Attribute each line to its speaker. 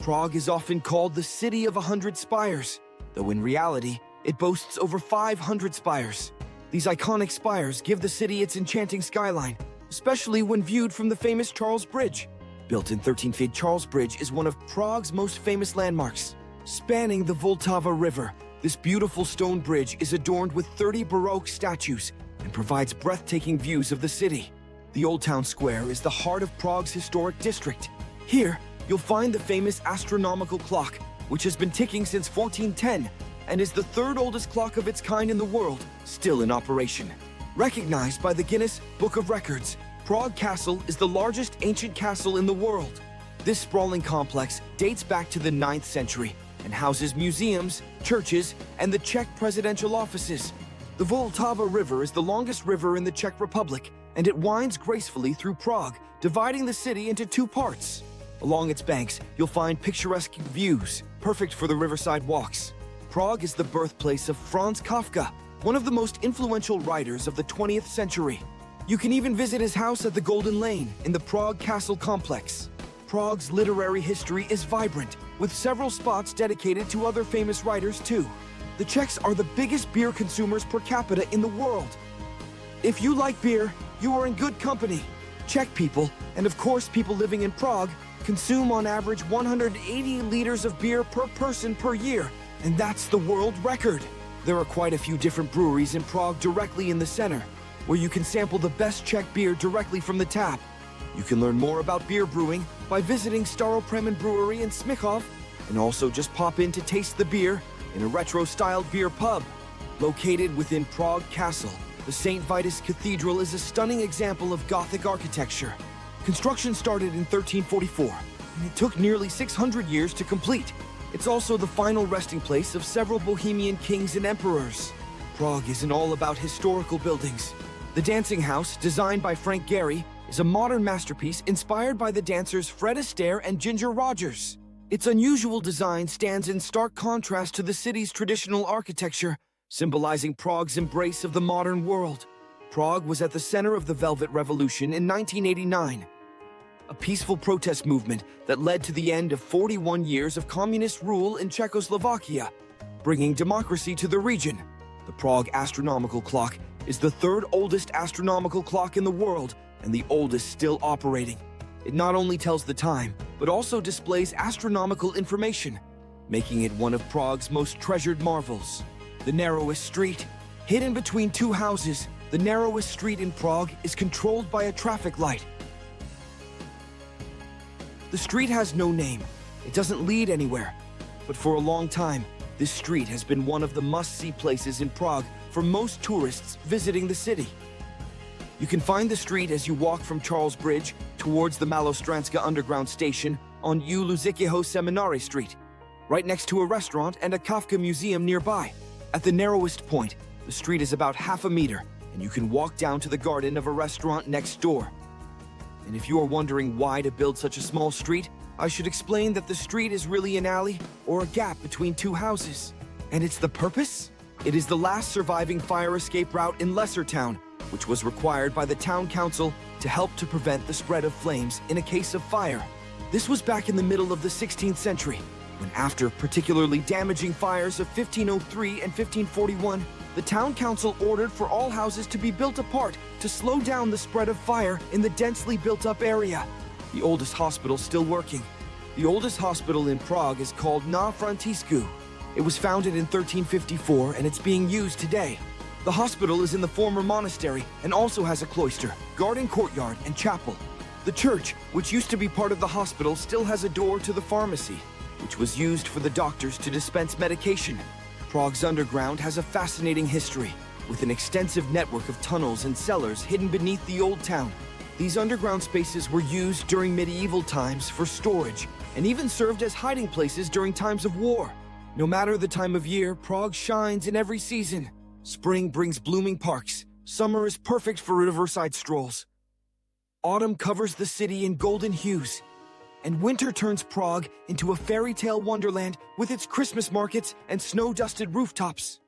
Speaker 1: Prague is often called the city of 100 spires, though in reality, it boasts over 500 spires. These iconic spires give the city its enchanting skyline, especially when viewed from the famous Charles Bridge. Built in 13 feet, Charles Bridge is one of Prague's most famous landmarks. Spanning the Vltava River, this beautiful stone bridge is adorned with 30 Baroque statues and provides breathtaking views of the city. The Old Town Square is the heart of Prague's historic district. Here, you'll find the famous astronomical clock, which has been ticking since 1410 and is the third oldest clock of its kind in the world, still in operation. Recognized by the Guinness Book of Records, Prague Castle is the largest ancient castle in the world. This sprawling complex dates back to the 9th century and houses museums, churches, and the Czech presidential offices. The Vltava River is the longest river in the Czech Republic, and it winds gracefully through Prague, dividing the city into two parts. Along its banks, you'll find picturesque views, perfect for the riverside walks. Prague is the birthplace of Franz Kafka, one of the most influential writers of the 20th century. You can even visit his house at the Golden Lane in the Prague Castle complex. Prague's literary history is vibrant, with several spots dedicated to other famous writers too. The Czechs are the biggest beer consumers per capita in the world. If you like beer, you are in good company. Czech people, and of course people living in Prague, consume on average 180 liters of beer per person per year, and that's the world record. There are quite a few different breweries in Prague directly in the center, where you can sample the best Czech beer directly from the tap. You can learn more about beer brewing by visiting Staropremen Brewery in Smíchov, and also just pop in to taste the beer in a retro-styled beer pub. Located within Prague Castle, the St. Vitus Cathedral is a stunning example of Gothic architecture. Construction started in 1344, and it took nearly 600 years to complete. It's also the final resting place of several Bohemian kings and emperors. Prague isn't all about historical buildings. The Dancing House, designed by Frank Gehry, is a modern masterpiece inspired by the dancers Fred Astaire and Ginger Rogers. Its unusual design stands in stark contrast to the city's traditional architecture, symbolizing Prague's embrace of the modern world. Prague was at the center of the Velvet Revolution in 1989, a peaceful protest movement that led to the end of 41 years of communist rule in Czechoslovakia, bringing democracy to the region. The Prague astronomical clock is the third oldest astronomical clock in the world and the oldest still operating. It not only tells the time, but also displays astronomical information, making it one of Prague's most treasured marvels. The narrowest street. Hidden between two houses, the narrowest street in Prague is controlled by a traffic light. The street has no name. It doesn't lead anywhere. But for a long time, this street has been one of the must-see places in Prague for most tourists visiting the city. You can find the street as you walk from Charles Bridge towards the Malostranska Underground Station on U Luzikiho Seminary Street, right next to a restaurant and a Kafka museum nearby. At the narrowest point, the street is about half a meter, and you can walk down to the garden of a restaurant next door. And if you are wondering why to build such a small street, I should explain that the street is really an alley or a gap between two houses. And it's the purpose? It is the last surviving fire escape route in Lessertown, which was required by the town council to help to prevent the spread of flames in a case of fire. This was back in the middle of the 16th century, when after particularly damaging fires of 1503 and 1541, the town council ordered for all houses to be built apart to slow down the spread of fire in the densely built-up area. The oldest hospital still working. The oldest hospital in Prague is called Na Františku. It was founded in 1354 and it's being used today. The hospital is in the former monastery and also has a cloister, garden courtyard, and chapel. The church, which used to be part of the hospital, still has a door to the pharmacy, which was used for the doctors to dispense medication. Prague's underground has a fascinating history, with an extensive network of tunnels and cellars hidden beneath the old town. These underground spaces were used during medieval times for storage, and even served as hiding places during times of war. No matter the time of year, Prague shines in every season. Spring brings blooming parks. Summer is perfect for riverside strolls. Autumn covers the city in golden hues. And winter turns Prague into a fairy tale wonderland with its Christmas markets and snow-dusted rooftops.